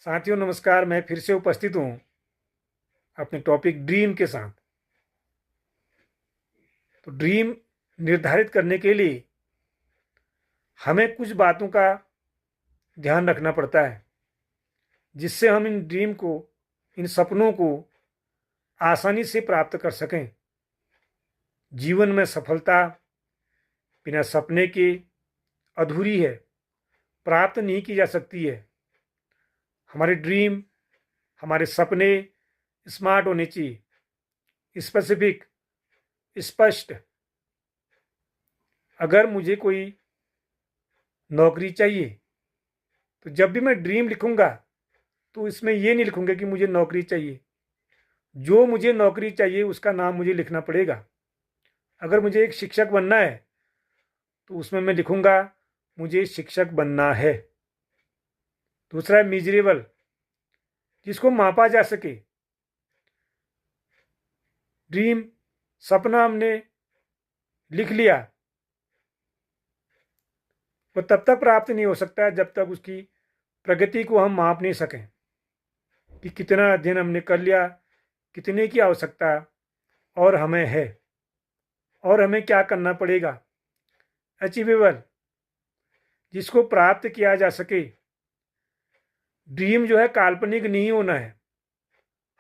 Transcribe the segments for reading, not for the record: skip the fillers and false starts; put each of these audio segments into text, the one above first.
साथियों नमस्कार। मैं फिर से उपस्थित हूँ अपने टॉपिक ड्रीम के साथ। तो ड्रीम निर्धारित करने के लिए हमें कुछ बातों का ध्यान रखना पड़ता है, जिससे हम इन ड्रीम को, इन सपनों को आसानी से प्राप्त कर सकें। जीवन में सफलता बिना सपने के अधूरी है, प्राप्त नहीं की जा सकती है। हमारे ड्रीम, हमारे सपने स्मार्ट होने चाहिए, स्पेसिफिक, स्पष्ट। अगर मुझे कोई नौकरी चाहिए तो जब भी मैं ड्रीम लिखूंगा तो इसमें ये नहीं लिखूंगा कि मुझे नौकरी चाहिए। जो मुझे नौकरी चाहिए उसका नाम मुझे लिखना पड़ेगा। अगर मुझे एक शिक्षक बनना है तो उसमें मैं लिखूंगा मुझे शिक्षक बनना है। दूसरा है मिजरेबल, जिसको मापा जा सके। ड्रीम, सपना हमने लिख लिया, वो तब तक प्राप्त नहीं हो सकता है जब तक उसकी प्रगति को हम माप नहीं सकें कि कितना अध्ययन हमने कर लिया, कितने की आवश्यकता और हमें है, और हमें क्या करना पड़ेगा। अचीवेबल, जिसको प्राप्त किया जा सके। ड्रीम जो है काल्पनिक नहीं होना है।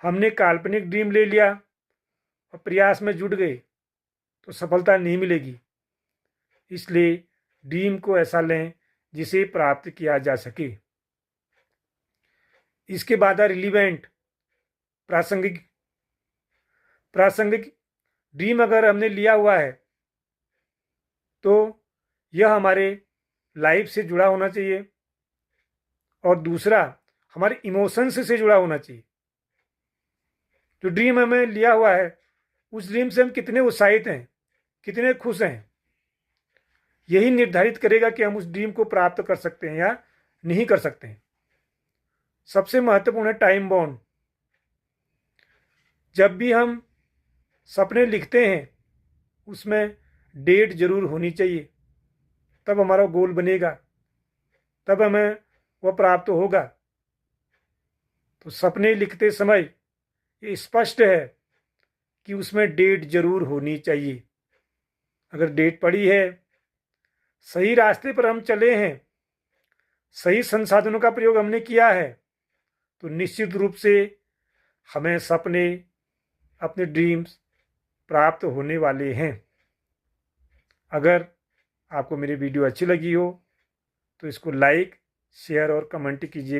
हमने काल्पनिक ड्रीम ले लिया और प्रयास में जुट गए तो सफलता नहीं मिलेगी। इसलिए ड्रीम को ऐसा लें जिसे प्राप्त किया जा सके। इसके बाद है रिलीवेंट, प्रासंगिक। प्रासंगिक ड्रीम अगर हमने लिया हुआ है तो यह हमारे लाइफ से जुड़ा होना चाहिए, और दूसरा हमारे इमोशंस से जुड़ा होना चाहिए। जो ड्रीम हमें लिया हुआ है उस ड्रीम से हम कितने उत्साहित हैं, कितने खुश हैं, यही निर्धारित करेगा कि हम उस ड्रीम को प्राप्त कर सकते हैं या नहीं कर सकते हैं। सबसे महत्वपूर्ण है टाइम बाउंड। जब भी हम सपने लिखते हैं उसमें डेट जरूर होनी चाहिए, तब हमारा गोल बनेगा, तब हमें वह प्राप्त होगा। तो सपने लिखते समय ये स्पष्ट है कि उसमें डेट जरूर होनी चाहिए। अगर डेट पड़ी है, सही रास्ते पर हम चले हैं, सही संसाधनों का प्रयोग हमने किया है, तो निश्चित रूप से हमें सपने, अपने ड्रीम्स प्राप्त होने वाले हैं। अगर आपको मेरी वीडियो अच्छी लगी हो तो इसको लाइक, शेयर और कमेंट कीजिए।